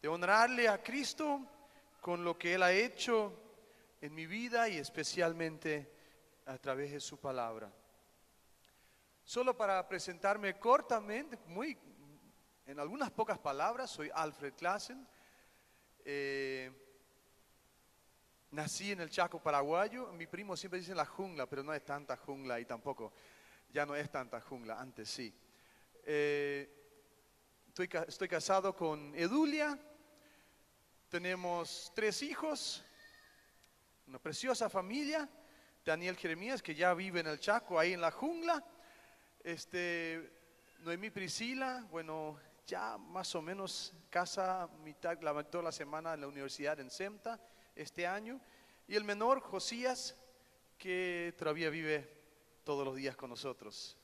de honrarle a Cristo con lo que Él ha hecho en mi vida y especialmente a través de su palabra. Solo para presentarme cortamente, en algunas pocas palabras, soy Alfred Claassen. Nací en el Chaco paraguayo. Mi primo siempre dice la jungla, pero no es tanta jungla y tampoco, ya no es tanta jungla, antes sí. Estoy casado con Edulia, tenemos 3 hijos, una preciosa familia. Daniel Jeremías, que ya vive en el Chaco, ahí en la jungla. Noemí Priscila, bueno, ya más o menos casa toda la semana en la universidad en SEMTA este año. Y el menor, Josías, que todavía vive todos los días con nosotros.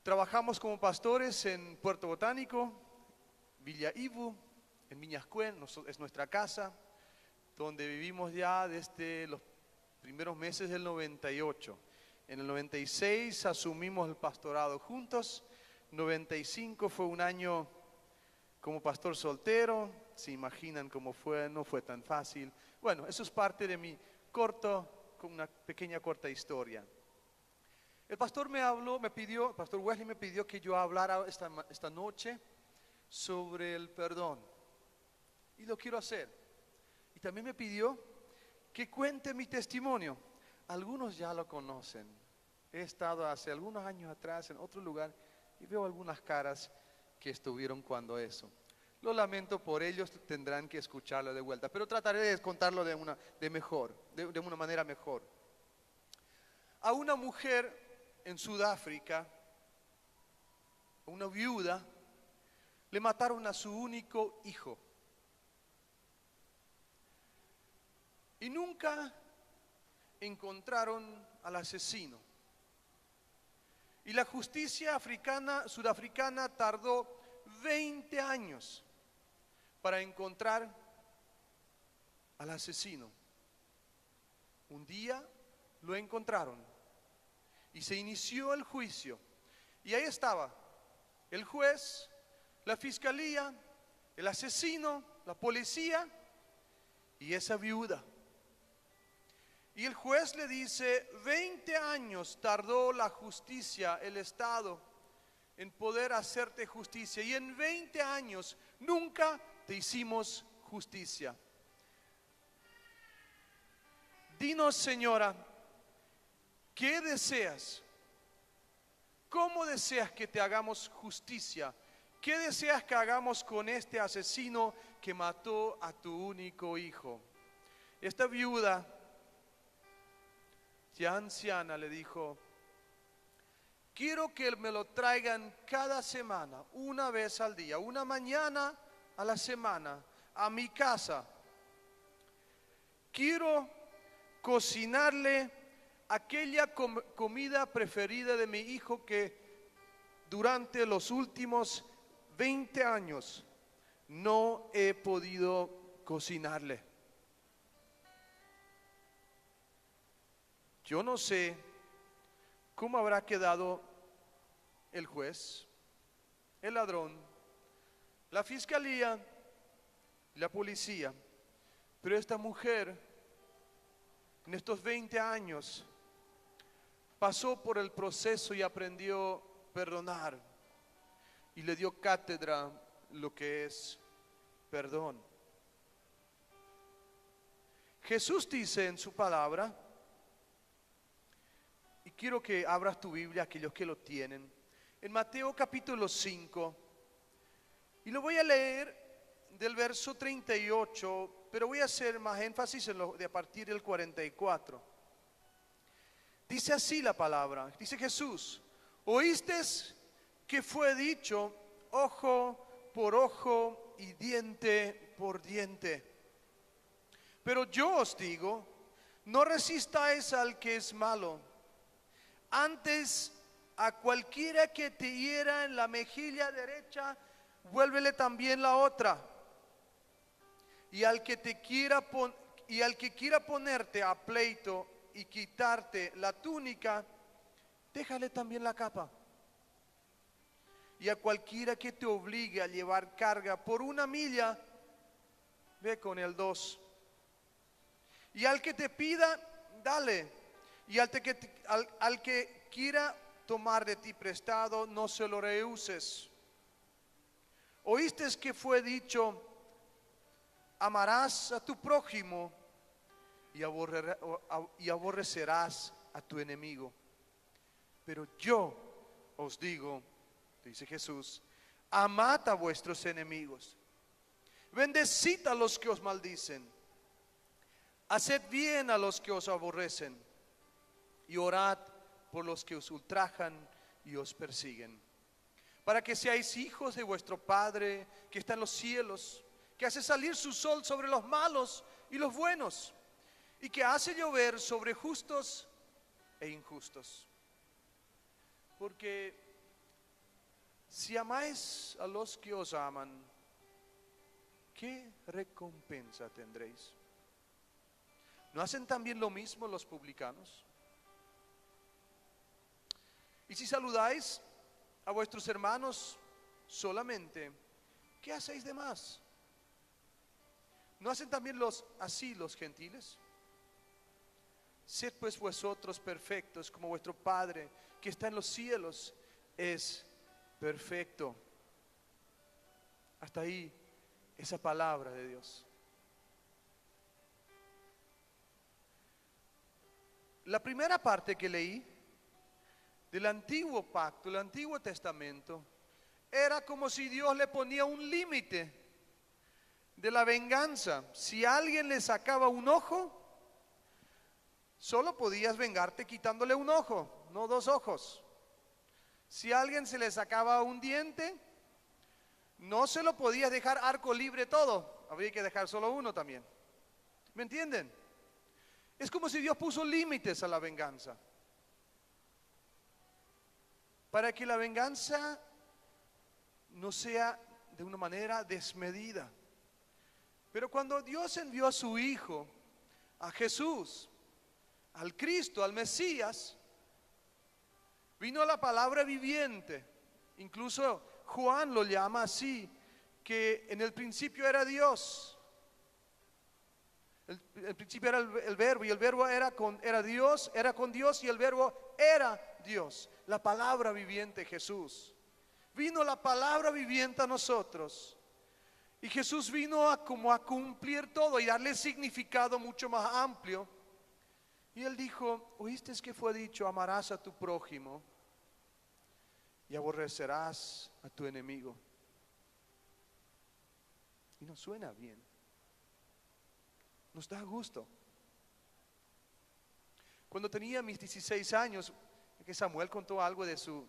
Trabajamos como pastores en Puerto Botánico, Villa Ibu, en Viñascuén, es nuestra casa, donde vivimos ya desde los primeros meses del 98. En el 96 asumimos el pastorado juntos. 95 fue un año como pastor soltero. Se imaginan cómo fue, no fue tan fácil. Bueno, eso es parte de mi una pequeña corta historia. El pastor el pastor Wesley me pidió que yo hablara esta noche sobre el perdón. Y lo quiero hacer. Y también me pidió que cuente mi testimonio. Algunos ya lo conocen. He estado hace algunos años atrás en otro lugar y veo algunas caras que estuvieron cuando eso. Lo lamento por ellos, tendrán que escucharlo de vuelta, pero trataré de contarlo de una manera mejor. A una mujer en Sudáfrica, una viuda, le mataron a su único hijo. Y nunca encontraron al asesino. Y la justicia sudafricana tardó 20 años para encontrar al asesino. Un día lo encontraron y se inició el juicio. Y ahí estaba el juez, la fiscalía, el asesino, la policía y esa viuda. Y el juez le dice, 20 años tardó la justicia, el Estado, en poder hacerte justicia. Y en 20 años nunca te hicimos justicia. Dinos, señora, ¿qué deseas? ¿Cómo deseas que te hagamos justicia? ¿Qué deseas que hagamos con este asesino que mató a tu único hijo? Esta viuda, ya anciana, le dijo, quiero que me lo traigan cada semana, una vez al día, una mañana a la semana, a mi casa. Quiero cocinarle aquella comida preferida de mi hijo que durante los últimos 20 años no he podido cocinarle. Yo no sé cómo habrá quedado el juez, el ladrón, la fiscalía, la policía, pero esta mujer en estos 20 años pasó por el proceso y aprendió a perdonar y le dio cátedra lo que es perdón. Jesús dice en su palabra, y quiero que abras tu Biblia, aquellos que lo tienen, en Mateo capítulo 5, y lo voy a leer del verso 38, pero voy a hacer más énfasis en a partir del 44. Dice así la palabra, dice Jesús, oíste que fue dicho, ojo por ojo y diente por diente. Pero yo os digo, no resistáis al que es malo. Antes, a cualquiera que te hiera en la mejilla derecha, vuélvele también la otra. Y al que quiera ponerte a pleito y quitarte la túnica, déjale también la capa. Y a cualquiera que te obligue a llevar carga por 1 milla, ve con el 2. Y al que te pida, dale. Y al que quiera tomar de ti prestado, no se lo rehuses. Oíste que fue dicho, amarás a tu prójimo y aborrecerás a tu enemigo. Pero yo os digo, dice Jesús, amad a vuestros enemigos, bendecid a los que os maldicen, haced bien a los que os aborrecen y orad por los que os ultrajan y os persiguen, para que seáis hijos de vuestro Padre que está en los cielos, que hace salir su sol sobre los malos y los buenos, y que hace llover sobre justos e injustos. Porque si amáis a los que os aman, ¿qué recompensa tendréis? ¿No hacen también lo mismo los publicanos? Y si saludáis a vuestros hermanos solamente, ¿qué hacéis de más? ¿No hacen también así los gentiles? Sed pues vosotros perfectos, como vuestro Padre que está en los cielos es perfecto. Hasta ahí esa palabra de Dios. La primera parte que leí del antiguo pacto, el Antiguo Testamento, era como si Dios le ponía un límite de la venganza. Si alguien le sacaba un ojo, solo podías vengarte quitándole un ojo, no 2 ojos. Si a alguien se le sacaba un diente, no se lo podías dejar arco libre todo, habría que dejar solo uno también. ¿Me entienden? Es como si Dios puso límites a la venganza, para que la venganza no sea de una manera desmedida. Pero cuando Dios envió a su Hijo, a Jesús, al Cristo, al Mesías, vino la palabra viviente. Incluso Juan lo llama así, que en el principio era Dios. El principio era el verbo, y el verbo era Dios, era con Dios, y el verbo era Dios. La palabra viviente, Jesús. Vino la palabra viviente a nosotros. Y Jesús vino como a cumplir todo y darle significado mucho más amplio. Y Él dijo, oíste que fue dicho, amarás a tu prójimo y aborrecerás a tu enemigo. Y nos suena bien. Nos da gusto. Cuando tenía mis 16 años, que Samuel contó algo de su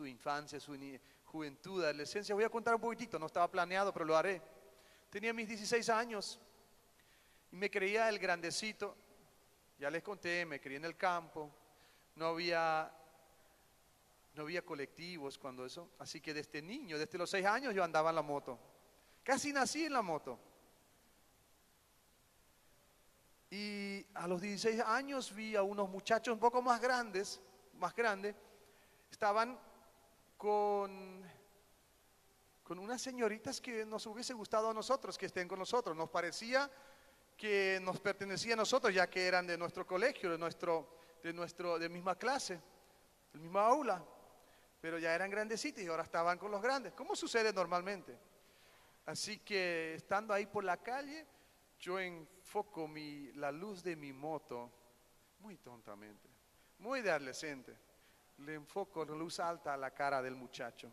infancia, su juventud, adolescencia. Voy a contar un poquitito, no estaba planeado, pero lo haré. Tenía mis 16 años y me creía el grandecito. Ya les conté, me crié en el campo, no había colectivos cuando eso. Así que desde niño, desde los 6 años yo andaba en la moto. Casi nací en la moto. Y a los 16 años vi a unos muchachos un poco más grandes, estaban con unas señoritas que nos hubiese gustado a nosotros que estén con nosotros. Nos parecía que nos pertenecía a nosotros, ya que eran de nuestro colegio, de misma clase, del mismo aula, pero ya eran grandecitos y ahora estaban con los grandes, como sucede normalmente. Así que estando ahí por la calle, yo enfoco la luz de mi moto, muy tontamente, muy de adolescente, le enfoco la luz alta a la cara del muchacho.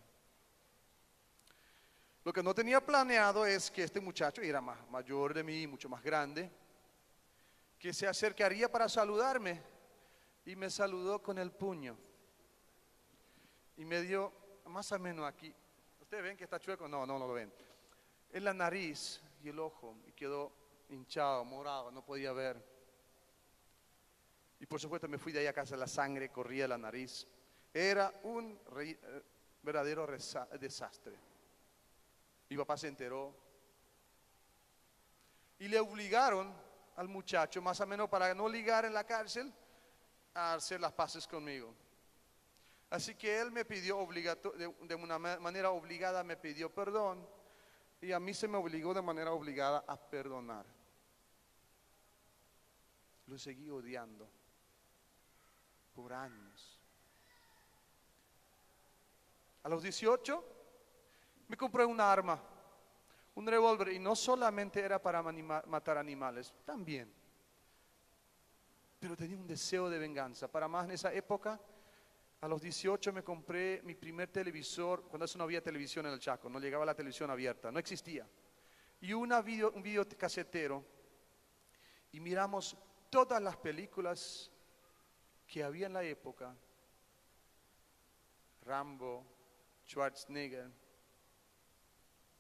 Lo que no tenía planeado es que este muchacho era mayor de mí, mucho más grande, que se acercaría para saludarme y me saludó con el puño y me dio más o menos aquí. ¿Ustedes ven que está chueco? No lo ven. En la nariz y el ojo, y quedó hinchado, morado, no podía ver. Y por supuesto me fui de ahí a casa, la sangre corría de la nariz. Era un verdadero desastre. Mi papá se enteró y le obligaron al muchacho, más o menos para no ligar en la cárcel, a hacer las paces conmigo. Así que él me pidió de una manera obligada, me pidió perdón. Y a mí se me obligó de manera obligada a perdonar. Lo seguí odiando por años. A los 18 me compré un arma, un revólver, y no solamente era para matar animales, también. Pero tenía un deseo de venganza. Para más en esa época, a los 18 me compré mi primer televisor, cuando eso no había televisión en el Chaco, no llegaba la televisión abierta, no existía. Y un videocasetero, y miramos todas las películas que había en la época. Rambo, Schwarzenegger,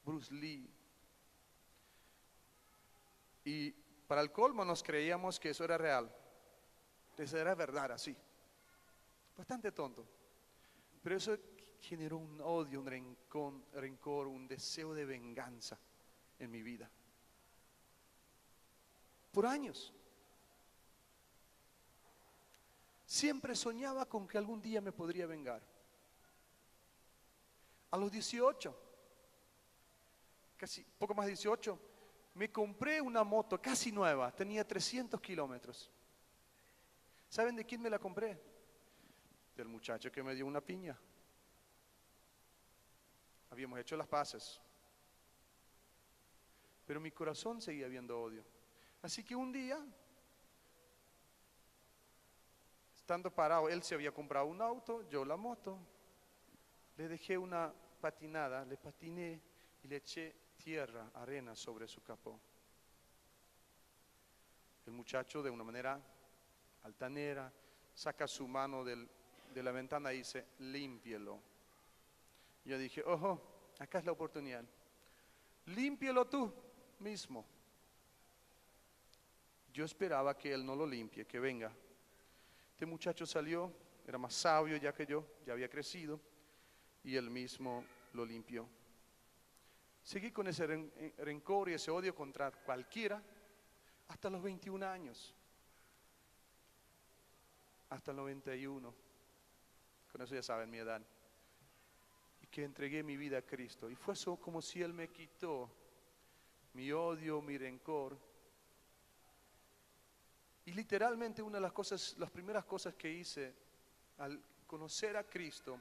Bruce Lee. Y para el colmo nos creíamos que eso era real. Eso era verdad, así. Bastante tonto. Pero eso generó un odio, un rencor, un deseo de venganza en mi vida. Por años. Siempre soñaba con que algún día me podría vengar. A los 18, casi poco más de 18, me compré una moto casi nueva, tenía 300 kilómetros. ¿Saben de quién me la compré? Del muchacho que me dio una piña. Habíamos hecho las paces, pero mi corazón seguía viendo odio. Así que un día, estando parado, él se había comprado un auto, yo la moto, le dejé una patinada, le patiné y le eché tierra, arena sobre su capó. El muchacho, de una manera altanera, saca su mano de la ventana y dice: límpielo. Yo dije: ojo, acá es la oportunidad. Límpielo tú mismo. Yo esperaba que él no lo limpie, que venga. Este muchacho salió, era más sabio ya que yo, ya había crecido, y él mismo lo limpió. Seguí con ese rencor y ese odio contra cualquiera hasta los 21 años. Hasta el 91. Con eso ya saben mi edad. Y que entregué mi vida a Cristo. Y fue eso como si Él me quitó mi odio, mi rencor. Y literalmente una de las primeras cosas que hice al conocer a Cristo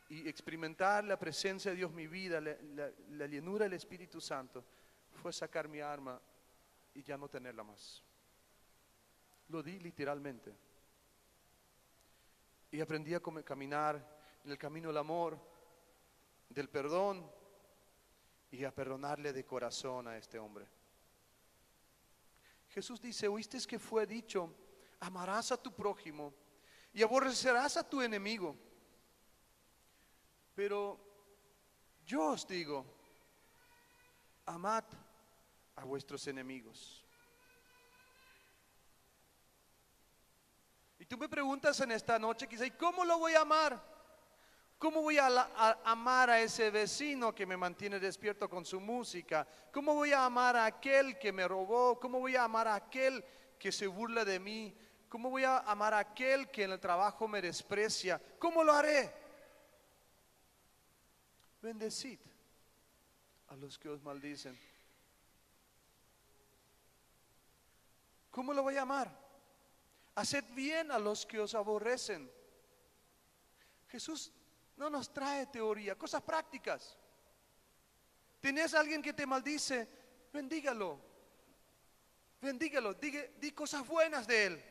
y experimentar la presencia de Dios en mi vida, la llenura del Espíritu Santo, fue sacar mi arma y ya no tenerla más. Lo di literalmente. Y aprendí a caminar en el camino del amor, del perdón, y a perdonarle de corazón a este hombre. Jesús dice: oíste que fue dicho, amarás a tu prójimo y aborrecerás a tu enemigo. Pero yo os digo, amad a vuestros enemigos. Y tú me preguntas en esta noche, quizá, ¿y cómo lo voy a amar? ¿Cómo voy a amar a ese vecino que me mantiene despierto con su música? ¿Cómo voy a amar a aquel que me robó? ¿Cómo voy a amar a aquel que se burla de mí? ¿Cómo voy a amar a aquel que en el trabajo me desprecia? ¿Cómo lo haré? Bendecid a los que os maldicen. ¿Cómo lo voy a amar? Haced bien a los que os aborrecen. Jesús no nos trae teoría, cosas prácticas. ¿Tienes a alguien que te maldice? Bendígalo. Bendígalo, di cosas buenas de él.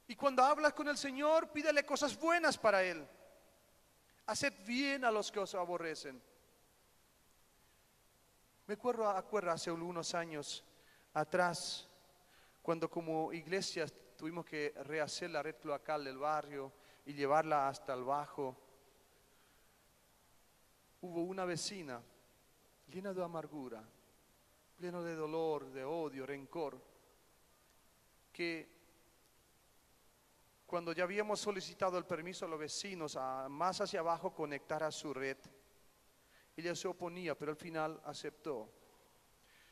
Y cuando hablas con el Señor, pídele cosas buenas para él. Haced bien a los que os aborrecen. Me acuerdo hace unos años atrás, cuando como iglesia tuvimos que rehacer la red cloacal del barrio y llevarla hasta el bajo. Hubo una vecina llena de amargura, llena de dolor, de odio, rencor, que cuando ya habíamos solicitado el permiso a los vecinos a más hacia abajo conectar a su red, ella se oponía, pero al final aceptó.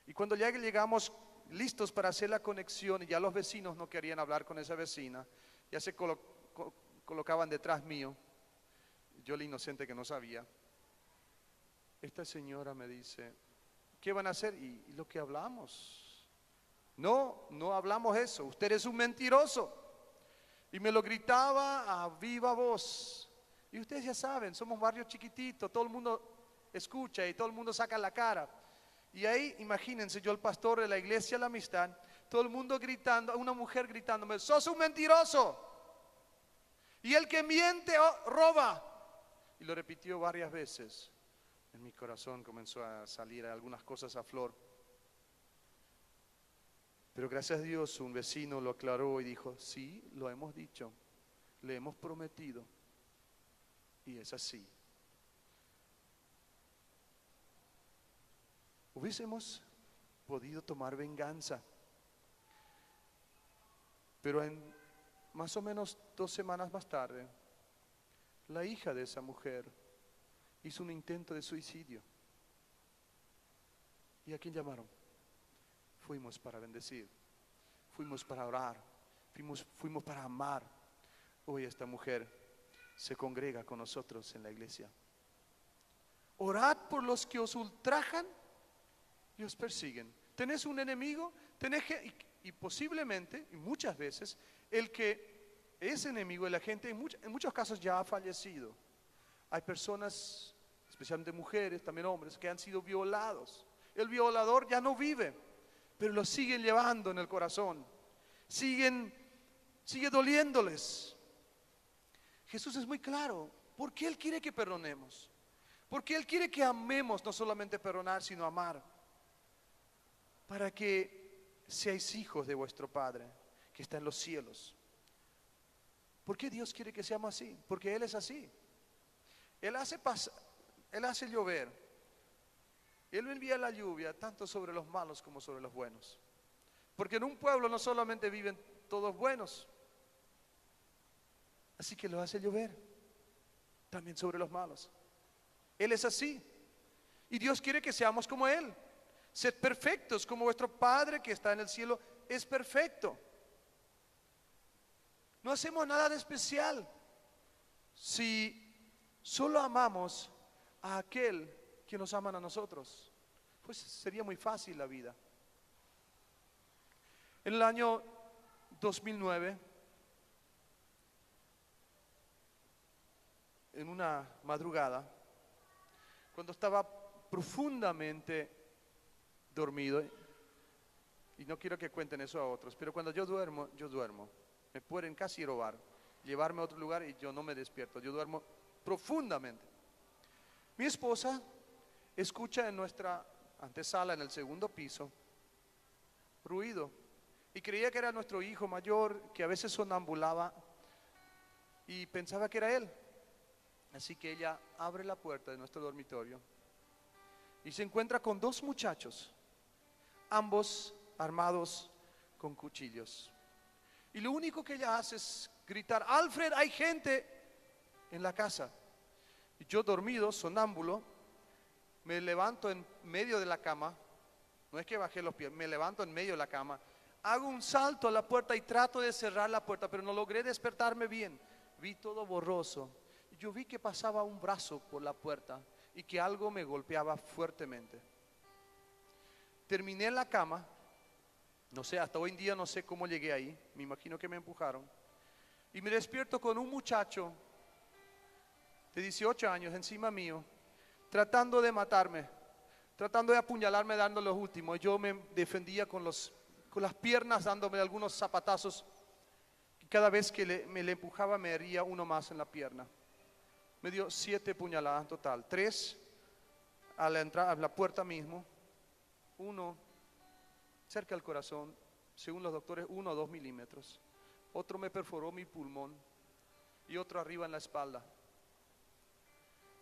Y cuando ya llegamos listos para hacer la conexión y ya los vecinos no querían hablar con esa vecina, ya se colocaban detrás mío. Yo el inocente que no sabía. Esta señora me dice, ¿qué van a hacer? Y lo que hablamos. No, no hablamos eso. Usted es un mentiroso. Y me lo gritaba a viva voz. Y ustedes ya saben, somos barrio chiquitito, todo el mundo escucha y todo el mundo saca la cara. Y ahí, imagínense, yo el pastor de la iglesia La Amistad, todo el mundo gritando, una mujer gritándome, sos un mentiroso. Y el que miente roba. Y lo repitió varias veces. En mi corazón comenzó a salir algunas cosas a flor. Pero gracias a Dios un vecino lo aclaró y dijo, sí, lo hemos dicho, le hemos prometido. Y es así. Hubiésemos podido tomar venganza. Pero en más o menos 2 semanas más tarde, la hija de esa mujer hizo un intento de suicidio. ¿Y a quién llamaron? Fuimos para bendecir, fuimos para orar, fuimos para amar. Hoy esta mujer se congrega con nosotros en la iglesia. Orad por los que os ultrajan y os persiguen. Tenés un enemigo, y posiblemente, y muchas veces, el que es enemigo de la gente, en muchos casos ya ha fallecido. Hay personas, especialmente mujeres, también hombres, que han sido violados. El violador ya no vive, pero lo siguen llevando en el corazón. Sigue doliéndoles. Jesús es muy claro. ¿Por qué Él quiere que perdonemos? Porque Él quiere que amemos, no solamente perdonar, sino amar. Para que seáis hijos de vuestro Padre, que está en los cielos. ¿Por qué Dios quiere que seamos así? Porque Él es así. Él hace llover. Él envía la lluvia tanto sobre los malos como sobre los buenos. Porque en un pueblo no solamente viven todos buenos. Así que lo hace llover también sobre los malos. Él es así. Y Dios quiere que seamos como Él. Sed perfectos como vuestro Padre que está en el cielo es perfecto. No hacemos nada de especial si solo amamos a aquel que nos aman a nosotros. Pues sería muy fácil la vida. En el año 2009, en una madrugada, cuando estaba profundamente dormido, y no quiero que cuenten eso a otros, pero cuando yo duermo, me pueden casi robar, llevarme a otro lugar y yo no me despierto, yo duermo profundamente. Mi esposa escucha en nuestra antesala, en el segundo piso, ruido, y creía que era nuestro hijo mayor, que a veces sonambulaba, y pensaba que era él. Así que ella abre la puerta de nuestro dormitorio y se encuentra con 2 muchachos, ambos armados con cuchillos. Y lo único que ella hace es gritar, Alfred, hay gente en la casa. Y yo dormido, sonámbulo, me levanto en medio de la cama, no es que bajé los pies, me levanto en medio de la cama, hago un salto a la puerta y trato de cerrar la puerta, pero no logré despertarme bien. Vi todo borroso. Yo vi que pasaba un brazo por la puerta y que algo me golpeaba fuertemente. Terminé en la cama, no sé, hasta hoy en día no sé cómo llegué ahí, me imagino que me empujaron. Y me despierto con un muchacho de 18 años encima mío, tratando de matarme, tratando de apuñalarme, dando los últimos. Yo me defendía con las piernas, dándome algunos zapatazos. Y cada vez que me le empujaba me hería uno más en la pierna. Me dio 7 puñaladas en total, 3 a la entrada, a la puerta mismo, 1 cerca del corazón, según los doctores 1 o 2 milímetros, otro me perforó mi pulmón y otro arriba en la espalda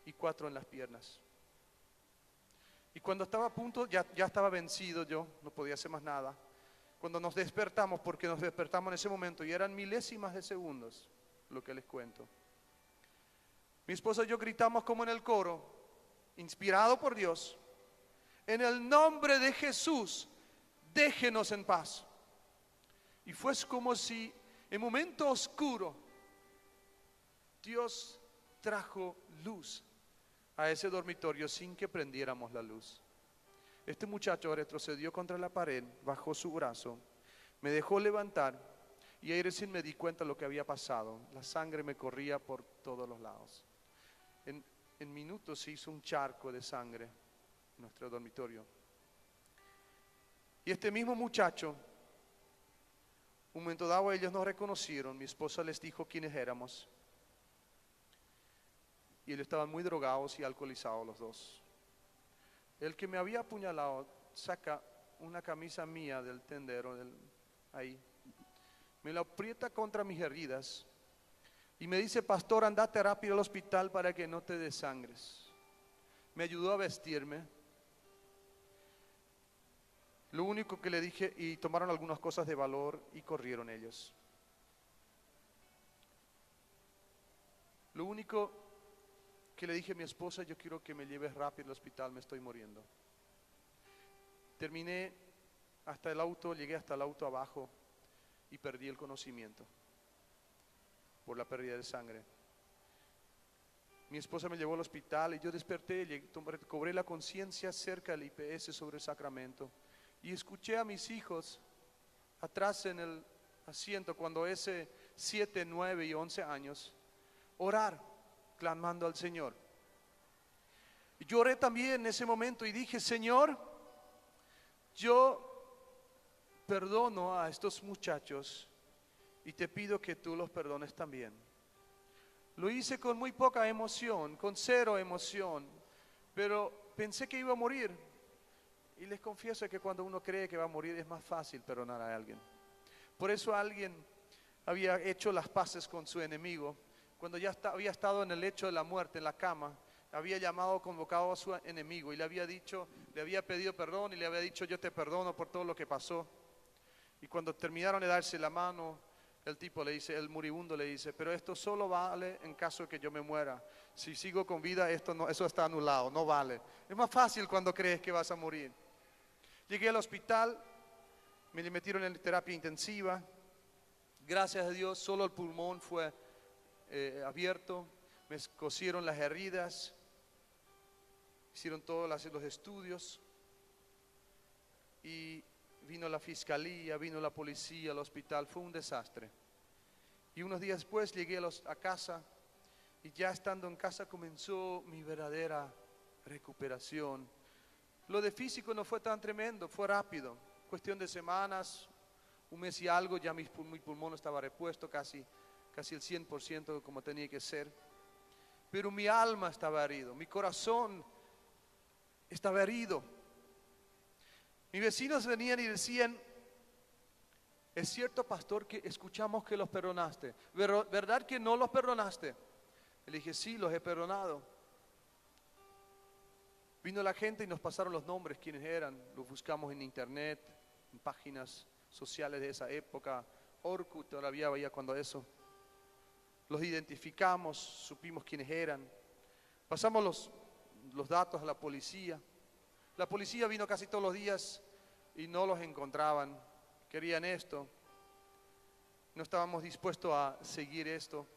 y 4 en las piernas. Y cuando estaba a punto, ya estaba vencido yo, no podía hacer más nada. Cuando nos despertamos, porque nos despertamos en ese momento y eran milésimas de segundos, lo que les cuento. Mi esposa y yo gritamos como en el coro, inspirado por Dios, en el nombre de Jesús, déjenos en paz. Y fue como si en momento oscuro Dios trajo luz a ese dormitorio sin que prendiéramos la luz. Este muchacho retrocedió contra la pared, bajó su brazo, me dejó levantar y ahí recién me di cuenta de lo que había pasado. La sangre me corría por todos los lados. En minutos se hizo un charco de sangre en nuestro dormitorio. Y este mismo muchacho, un momento dado ellos nos reconocieron, mi esposa les dijo quiénes éramos. Y ellos estaban muy drogados y alcoholizados los dos. El que me había apuñalado saca una camisa mía del tendero, ahí. Me la aprieta contra mis heridas y me dice: pastor, andate rápido al hospital para que no te desangres. Me ayudó a vestirme. Lo único que le dije, y tomaron algunas cosas de valor y corrieron ellos. Lo único que le dije a mi esposa: yo quiero que me lleves rápido al hospital, me estoy muriendo. Terminé hasta el auto, llegué hasta el auto abajo y perdí el conocimiento por la pérdida de sangre. Mi esposa me llevó al hospital y yo desperté, cobré la conciencia cerca del IPS sobre el Sacramento y escuché a mis hijos atrás en el asiento, cuando ese 7, 9 y 11 años, orar, clamando al Señor. Y yo oré también en ese momento y dije: Señor, yo perdono a estos muchachos y te pido que tú los perdones también. Lo hice con muy poca emoción, con cero emoción, pero pensé que iba a morir. Y les confieso que cuando uno cree que va a morir es más fácil perdonar a alguien. Por eso alguien había hecho las paces con su enemigo. Cuando ya había estado en el lecho de la muerte, en la cama, había llamado, convocado a su enemigo y le había dicho, le había pedido perdón y le había dicho: yo te perdono por todo lo que pasó. Y cuando terminaron de darse la mano, el tipo le dice, el moribundo le dice: pero esto solo vale en caso de que yo me muera. Si sigo con vida, eso está anulado, no vale. Es más fácil cuando crees que vas a morir. Llegué al hospital, me metieron en terapia intensiva. Gracias a Dios, solo el pulmón fue abierto. Me cosieron las heridas, hicieron todos los estudios y vino la fiscalía, vino la policía, al hospital. Fue un desastre. Y unos días después llegué a casa y ya estando en casa comenzó mi verdadera recuperación. Lo de físico no fue tan tremendo, fue rápido. Cuestión de semanas, un mes y algo, ya mi pulmón estaba repuesto casi el 100% como tenía que ser. Pero mi alma estaba herido, mi corazón estaba herido. Mis vecinos venían y decían: es cierto, pastor, que escuchamos que los perdonaste, ¿verdad que no los perdonaste? Le dije: sí, los he perdonado. Vino la gente y nos pasaron los nombres, quiénes eran. Los buscamos en internet, en páginas sociales de esa época. Orkut todavía veía cuando eso. Los identificamos, supimos quiénes eran. Pasamos los datos a la policía. La policía vino casi todos los días y no los encontraban. Querían esto. No estábamos dispuestos a seguir esto.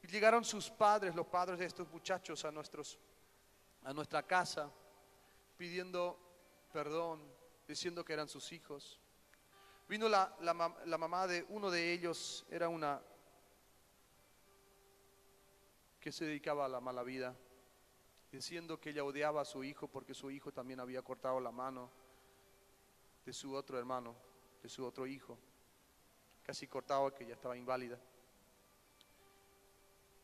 Y llegaron sus padres, los padres de estos muchachos, a nuestra casa, pidiendo perdón, diciendo que eran sus hijos. Vino la mamá de uno de ellos, era una que se dedicaba a la mala vida, diciendo que ella odiaba a su hijo porque su hijo también había cortado la mano de su otro hermano, de su otro hijo, casi cortado, que ya estaba inválida.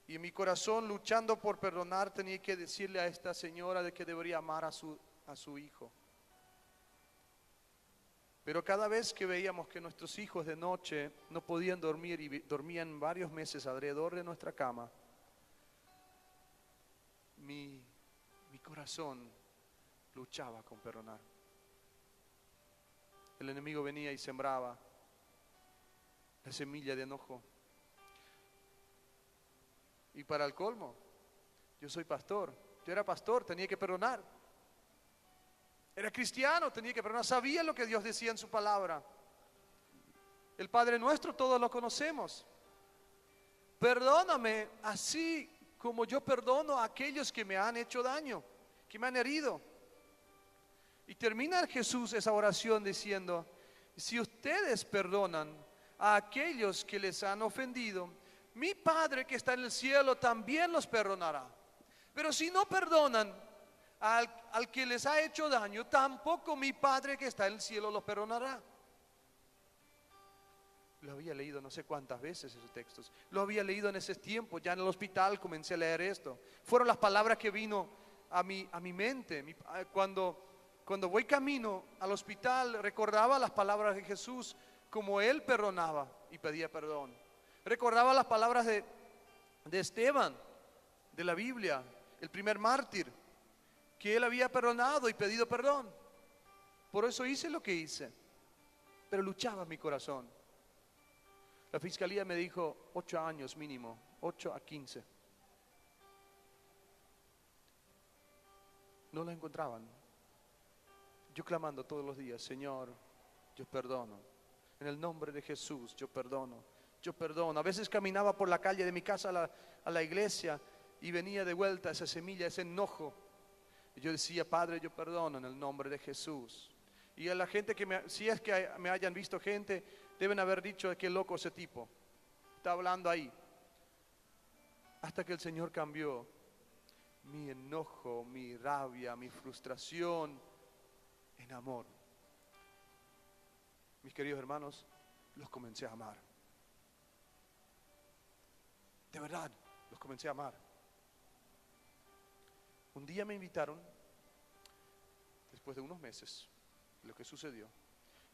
Y en mi corazón, luchando por perdonar, tenía que decirle a esta señora de que debería amar a su hijo. Pero cada vez que veíamos que nuestros hijos de noche no podían dormir y dormían varios meses alrededor de nuestra cama, mi corazón luchaba con perdonar. El enemigo venía y sembraba la semilla de enojo. Y para el colmo, yo soy pastor. Yo era pastor, tenía que perdonar. Era cristiano, tenía que perdonar. Sabía lo que Dios decía en su palabra. El Padre Nuestro todos lo conocemos. perdóname así como yo perdono a aquellos que me han hecho daño, que me han herido. Y termina Jesús esa oración diciendo, si ustedes perdonan a aquellos que les han ofendido, mi Padre que está en el cielo también los perdonará. Pero si no perdonan al que les ha hecho daño, tampoco mi Padre que está en el cielo los perdonará. Lo había leído no sé cuántas veces esos textos. Lo había leído en ese tiempo. Ya en el hospital comencé a leer esto. Fueron las palabras que vino a mi mente. Cuando voy camino al hospital, recordaba las palabras de Jesús, como Él perdonaba y pedía perdón. Recordaba las palabras de Esteban, de la Biblia, el primer mártir, que él había perdonado y pedido perdón. Por eso hice lo que hice. Pero luchaba mi corazón. La fiscalía me dijo 8 años mínimo, 8 a 15. No la encontraban. Yo clamando todos los días, Señor, yo perdono. En el nombre de Jesús, yo perdono. Yo perdono. A veces caminaba por la calle de mi casa a la iglesia y venía de vuelta esa semilla, ese enojo. Y yo decía, Padre, yo perdono en el nombre de Jesús. Y a la gente si es que me hayan visto gente, deben haber dicho, qué loco ese tipo. Está hablando ahí. Hasta que el Señor cambió mi enojo, mi rabia, mi frustración en amor. Mis queridos hermanos, los comencé a amar. De verdad, los comencé a amar. Un día me invitaron, después de unos meses, lo que sucedió,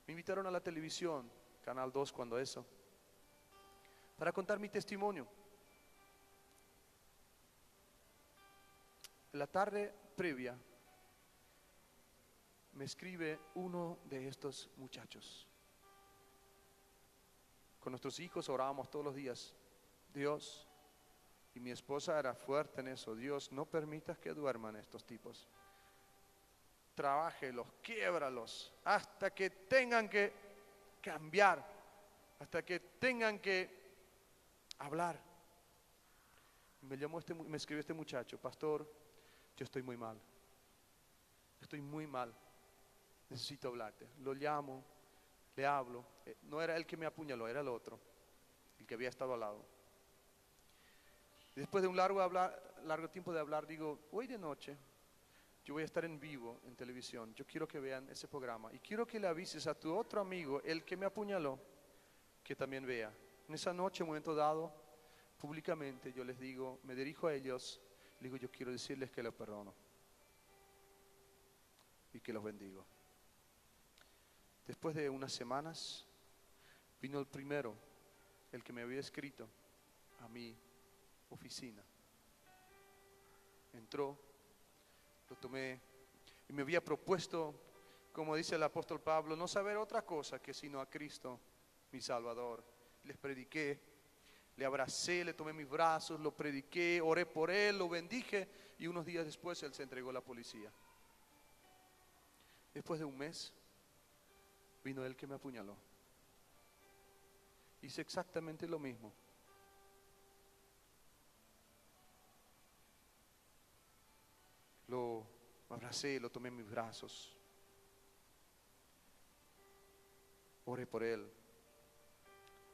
me invitaron a la televisión, Canal 2 cuando eso, para contar mi testimonio. En la tarde previa, me escribe uno de estos muchachos. Con nuestros hijos orábamos todos los días. Dios, y mi esposa era fuerte en eso, Dios, no permitas que duerman estos tipos. Trabájelos, quiébralos, hasta que tengan que cambiar, hasta que tengan que hablar. Me escribió este muchacho, pastor, yo estoy muy mal. Estoy muy mal. Necesito hablarte. Lo llamo, le hablo. No era él que me apuñaló, era el otro, el que había estado al lado. Después de un largo tiempo de hablar, digo, hoy de noche yo voy a estar en vivo en televisión. Yo quiero que vean ese programa y quiero que le avises a tu otro amigo, el que me apuñaló, que también vea. En esa noche, en un momento dado, públicamente yo les digo, me dirijo a ellos, les digo, yo quiero decirles que los perdono y que los bendigo. Después de unas semanas, vino el primero, el que me había escrito a mi oficina. Entró, lo tomé y me había propuesto, como dice el apóstol Pablo, no saber otra cosa que sino a Cristo, mi Salvador. Les prediqué, le abracé, le tomé mis brazos, lo prediqué, oré por él, lo bendije y unos días después él se entregó a la policía. Después de un mes, vino él que me apuñaló. Hice exactamente lo mismo. Lo abracé, lo tomé en mis brazos. Oré por él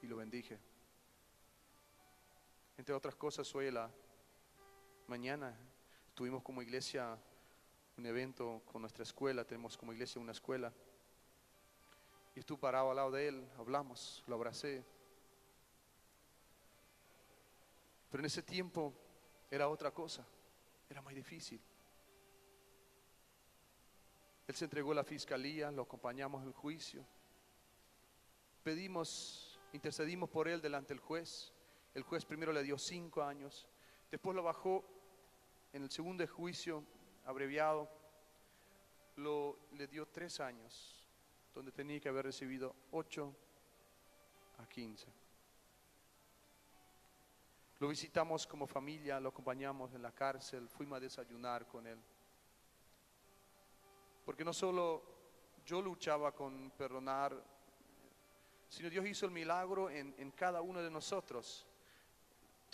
y lo bendije. Entre otras cosas, hoy en la mañana tuvimos como iglesia un evento con nuestra escuela, tenemos como iglesia una escuela. Y estuve parado al lado de él, hablamos, lo abracé. Pero en ese tiempo era otra cosa, era muy difícil. Él se entregó a la fiscalía, lo acompañamos en el juicio. Intercedimos por él delante del juez. El juez primero le dio 5 años, después lo bajó en el segundo juicio abreviado, le dio 3 años, donde tenía que haber recibido 8 a 15. Lo visitamos como familia, lo acompañamos en la cárcel, fuimos a desayunar con él. Porque no solo yo luchaba con perdonar, sino Dios hizo el milagro en cada uno de nosotros.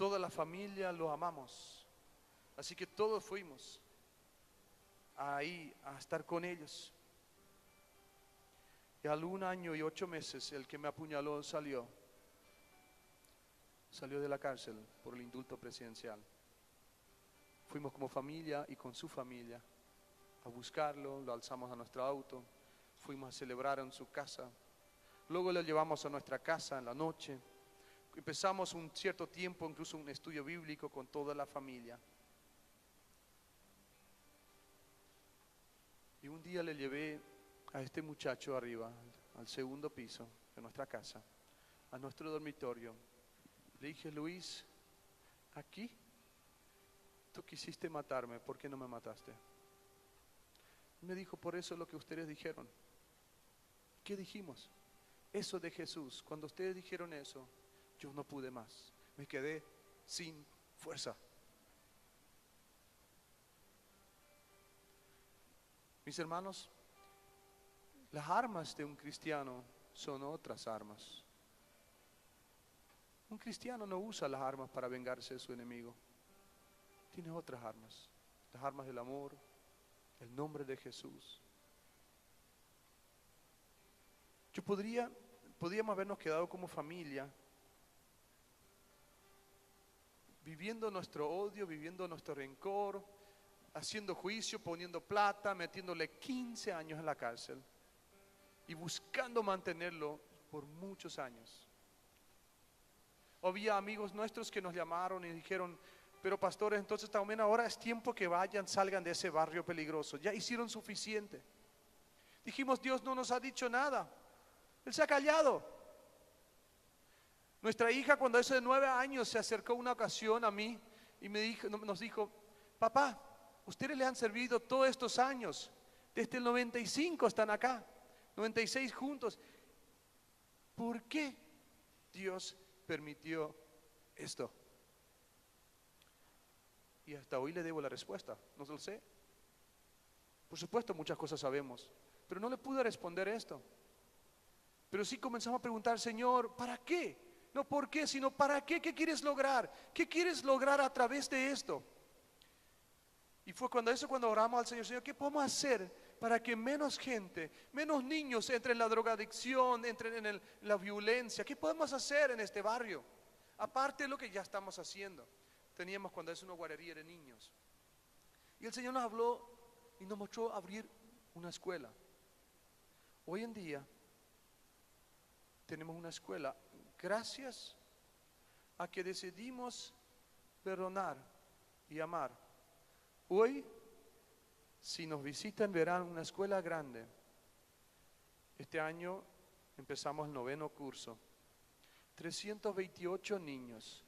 toda la familia lo amamos. Así que todos fuimos ahí a estar con ellos. Y al 1 año y 8 meses el que me apuñaló salió de la cárcel por el indulto presidencial. Fuimos como familia y con su familia a buscarlo, lo alzamos a nuestro auto, fuimos a celebrar en su casa, luego lo llevamos a nuestra casa en la noche, empezamos un cierto tiempo, incluso un estudio bíblico con toda la familia. Y un día le llevé a este muchacho arriba, al segundo piso de nuestra casa, a nuestro dormitorio. Le dije: Luis, aquí tú quisiste matarme, ¿por qué no me mataste? Y me dijo: por eso es lo que ustedes dijeron. ¿Qué dijimos? Eso de Jesús. Cuando ustedes dijeron eso, yo no pude más. Me quedé sin fuerza. Mis hermanos, las armas de un cristiano son otras armas. Un cristiano no usa las armas para vengarse de su enemigo. Tiene otras armas. Las armas del amor, el nombre de Jesús. Podríamos habernos quedado como familia, viviendo nuestro odio, viviendo nuestro rencor, haciendo juicio, poniendo plata, metiéndole 15 años en la cárcel y buscando mantenerlo por muchos años. Había amigos nuestros que nos llamaron y dijeron: pero pastores, entonces también ahora es tiempo que vayan, salgan de ese barrio peligroso. Ya hicieron suficiente. Dijimos: Dios no nos ha dicho nada. Él se ha callado. Nuestra hija, cuando eso de 9 años, se acercó una ocasión a mí y nos dijo: papá, ustedes le han servido todos estos años. Desde el 95 están acá, 96 juntos. ¿Por qué Dios permitió esto? Y hasta hoy le debo la respuesta, no lo sé. Por supuesto, muchas cosas sabemos, pero no le pude responder esto. Pero sí comenzamos a preguntar: Señor, ¿para qué? No por qué, sino ¿para qué? ¿Qué quieres lograr? ¿Qué quieres lograr a través de esto? Y fue cuando oramos al Señor: Señor, ¿qué podemos hacer para que menos gente, menos niños entren en la drogadicción, entren en la violencia? ¿Qué podemos hacer en este barrio? Aparte de lo que ya estamos haciendo. Teníamos cuando es una guardería de niños. Y el Señor nos habló y nos mostró abrir una escuela. Hoy en día tenemos una escuela gracias a que decidimos perdonar y amar. Hoy, si nos visitan, verán una escuela grande. Este año empezamos el 9º curso. 328 niños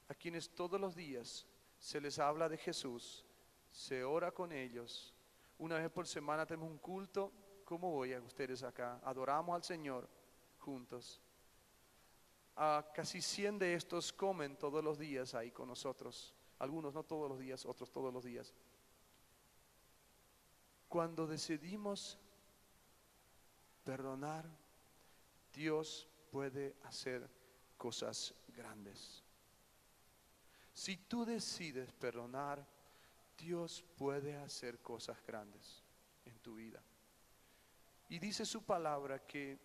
a quienes todos los días se les habla de Jesús, se ora con ellos. Una vez por semana tenemos un culto. ¿Cómo voy a ustedes acá? Adoramos al Señor juntos. Casi 100 de estos comen todos los días ahí con nosotros. Algunos no todos los días, otros todos los días. Cuando decidimos perdonar, Dios puede hacer cosas grandes. Si tú decides perdonar, Dios puede hacer cosas grandes en tu vida. Y dice su palabra que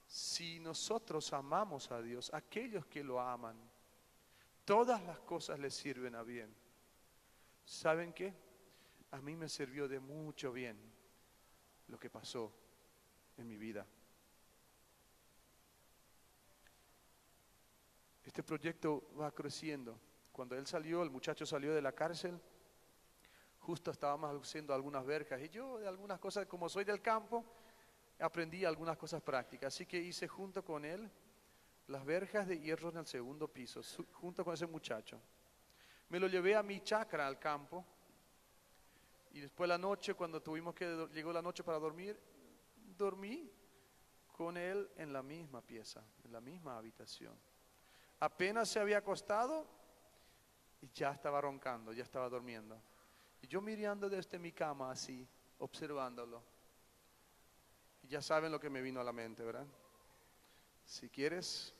si nosotros amamos a Dios, aquellos que lo aman, todas las cosas les sirven a bien. ¿Saben qué? A mí me sirvió de mucho bien lo que pasó en mi vida. Este proyecto va creciendo. Cuando el muchacho salió de la cárcel, justo estábamos haciendo algunas verjas y yo de algunas cosas, como soy del campo, aprendí algunas cosas prácticas. Así que hice junto con él las verjas de hierro en el 2º piso, junto con ese muchacho. Me lo llevé a mi chacra al campo y después la noche, cuando llegó la noche para dormir, dormí con él en la misma pieza, en la misma habitación. Apenas se había acostado y ya estaba roncando, ya estaba durmiendo. Y yo mirando desde mi cama así, observándolo. Y ya saben lo que me vino a la mente, ¿verdad? Si quieres,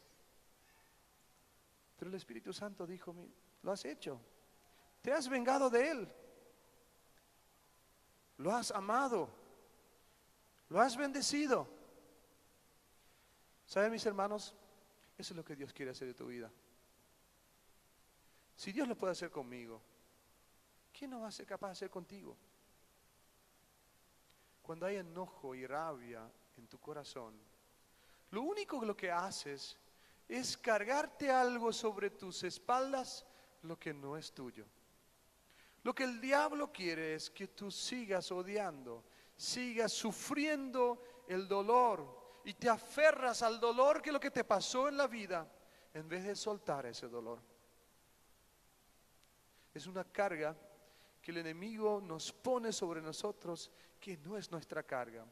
Pero el Espíritu Santo dijo, lo has hecho. Te has vengado de él. Lo has amado. Lo has bendecido. ¿Saben, mis hermanos? Eso es lo que Dios quiere hacer de tu vida. Si Dios lo puede hacer conmigo, ¿quién no va a ser capaz de hacer contigo? Cuando hay enojo y rabia en tu corazón, lo único lo que haces es cargarte algo sobre tus espaldas, lo que no es tuyo. Lo que el diablo quiere es que tú sigas odiando, sigas sufriendo el dolor y te aferras al dolor, que es lo que te pasó en la vida, en vez de soltar ese dolor. Es una carga que el enemigo nos pone sobre nosotros, que no es nuestra carga.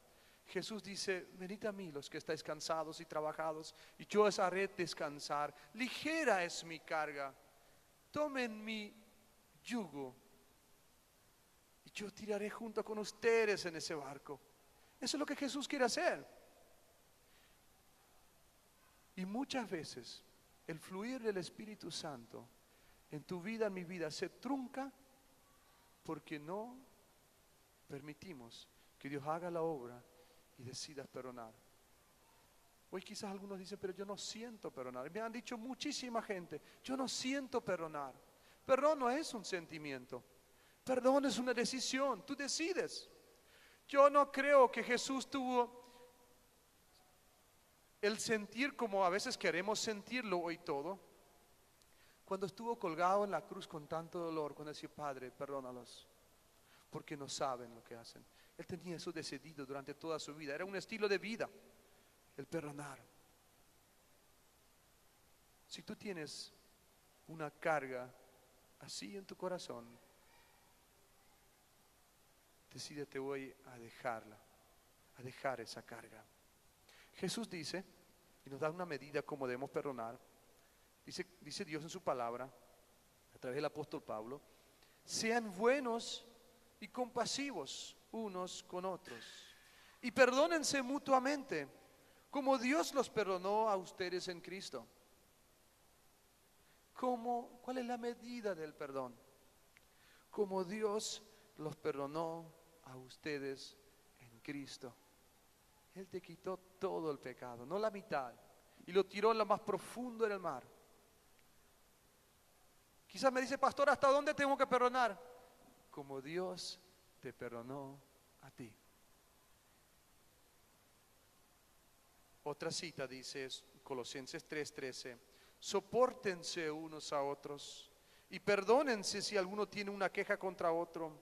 Jesús dice, venid a mí los que estáis cansados y trabajados, y yo os haré descansar. Ligera es mi carga, tomen mi yugo, y yo tiraré junto con ustedes en ese barco. Eso es lo que Jesús quiere hacer. Y muchas veces el fluir del Espíritu Santo en tu vida, en mi vida, se trunca porque no permitimos que Dios haga la obra y decidas perdonar. Hoy quizás algunos dicen, pero yo no siento perdonar. Me han dicho muchísima gente, yo no siento perdonar. Perdón no es un sentimiento, perdón es una decisión, tú decides. Yo no creo que Jesús tuvo el sentir como a veces queremos sentirlo hoy todo. Cuando estuvo colgado en la cruz con tanto dolor, cuando decía, Padre, perdónalos, porque no saben lo que hacen. Él tenía eso decidido durante toda su vida. Era un estilo de vida, el perdonar. Si tú tienes una carga así en tu corazón, decídete hoy a dejarla, a dejar esa carga. Jesús dice, y nos da una medida como debemos perdonar. Dice Dios en su palabra, a través del apóstol Pablo, sean buenos y compasivos unos con otros, y perdónense mutuamente, como Dios los perdonó a ustedes en Cristo. ¿Cuál es la medida del perdón? Como Dios los perdonó a ustedes en Cristo. Él te quitó todo el pecado, no la mitad, y lo tiró en lo más profundo del mar. Quizás me dice, pastor, ¿hasta dónde tengo que perdonar? Como Dios te perdonó a ti. Otra cita dice, Colosenses 3:13, sopórtense unos a otros y perdónense si alguno tiene una queja contra otro.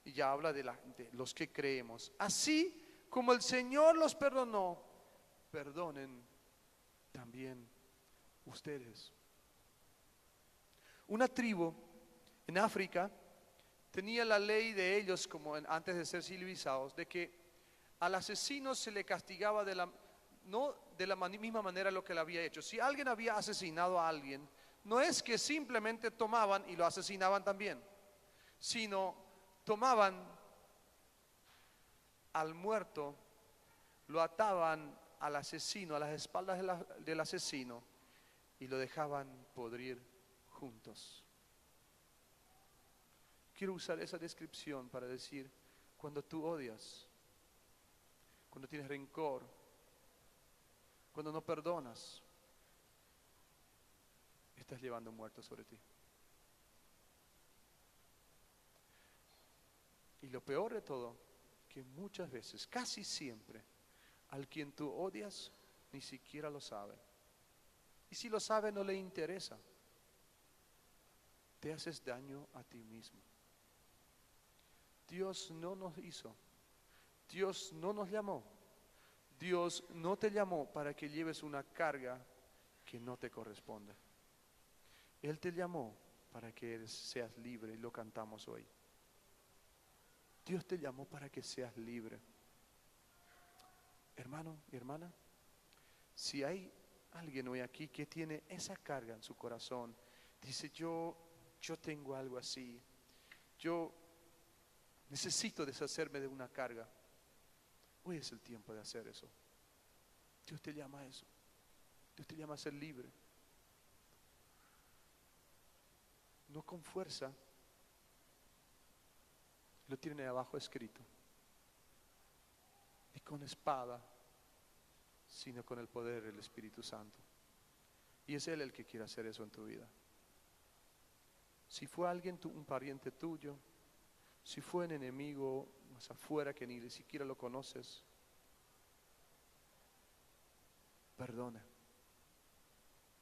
Y ya habla de los que creemos. Así como el Señor los perdonó, perdonen también ustedes. Una tribu en África tenía la ley de ellos, como antes de ser civilizados, de que al asesino se le castigaba no de la misma manera lo que le había hecho. Si alguien había asesinado a alguien, no es que simplemente tomaban y lo asesinaban también, sino tomaban al muerto, lo ataban al asesino, a las espaldas del asesino, y lo dejaban podrir juntos. Quiero usar esa descripción para decir, cuando tú odias, cuando tienes rencor, cuando no perdonas, estás llevando muertos sobre ti. Y lo peor de todo, que muchas veces, casi siempre, al quien tú odias, ni siquiera lo sabe. Y si lo sabe, no le interesa. Te haces daño a ti mismo. Dios no nos hizo, Dios no nos llamó, Dios no te llamó para que lleves una carga que no te corresponde. Él te llamó para que seas libre, y lo cantamos hoy. Dios te llamó para que seas libre. Hermano y hermana, si hay alguien hoy aquí que tiene esa carga en su corazón, dice, yo tengo algo así, yo necesito deshacerme de una carga. Hoy es el tiempo de hacer eso. Dios te llama a eso. Dios te llama a ser libre. no con fuerza, lo tiene abajo escrito, y con espada, sino con el poder del Espíritu Santo. Y es Él el que quiere hacer eso en tu vida. Si fue alguien, un pariente tuyo, si fue un enemigo más afuera que ni siquiera lo conoces, perdona.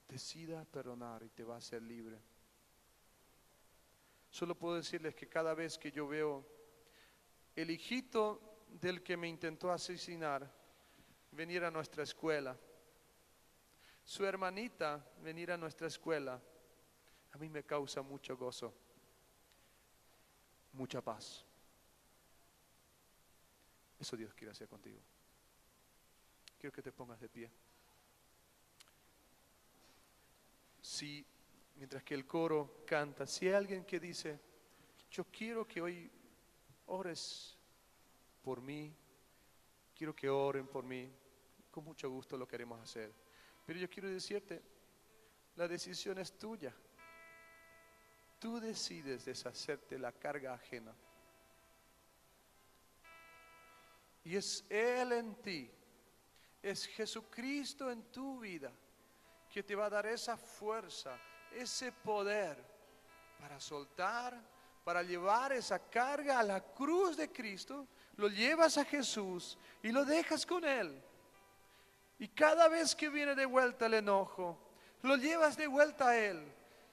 Decida perdonar y te va a hacer libre. Solo puedo decirles que cada vez que yo veo el hijito del que me intentó asesinar venir a nuestra escuela, su hermanita venir a nuestra escuela, a mí me causa mucho gozo, mucha paz. Eso Dios quiere hacer contigo. Quiero que te pongas de pie. Si, mientras que el coro canta, si hay alguien que dice, yo quiero que hoy ores por mí, quiero que oren por mí, con mucho gusto lo queremos hacer. Pero yo quiero decirte, la decisión es tuya. Tú decides deshacerte la carga ajena. Y es Él en ti, es Jesucristo en tu vida, que te va a dar esa fuerza, ese poder para soltar, para llevar esa carga a la cruz de Cristo. Lo llevas a Jesús y lo dejas con Él. Y cada vez que viene de vuelta el enojo, lo llevas de vuelta a Él.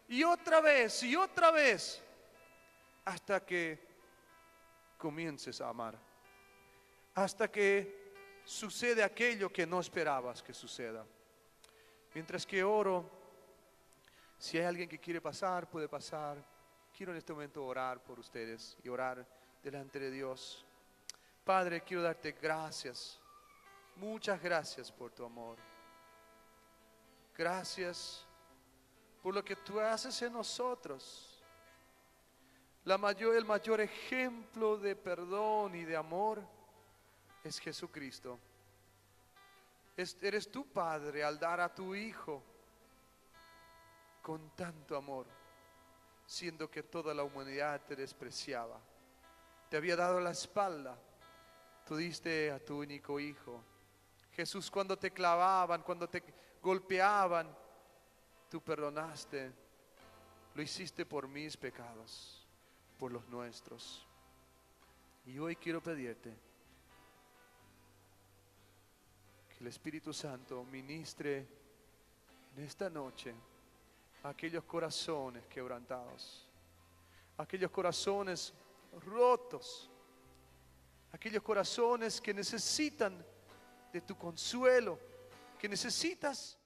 Y otra vez, hasta que comiences a amar. Hasta que sucede aquello que no esperabas que suceda. Mientras que oro, si hay alguien que quiere pasar, puede pasar. Quiero en este momento orar por ustedes y orar delante de Dios. Padre, quiero darte gracias. Muchas gracias por tu amor. Gracias por lo que tú haces en nosotros. El mayor ejemplo de perdón y de amor es Jesucristo. Eres tu Padre al dar a tu Hijo con tanto amor, siendo que toda la humanidad te despreciaba. Te había dado la espalda. Tú diste a tu único Hijo. Jesús, cuando te clavaban, cuando te golpeaban, tú perdonaste. Lo hiciste por mis pecados, por los nuestros. Y hoy quiero pedirte que el Espíritu Santo ministre en esta noche a aquellos corazones quebrantados, a aquellos corazones rotos, aquellos corazones que necesitan de tu consuelo, que necesitas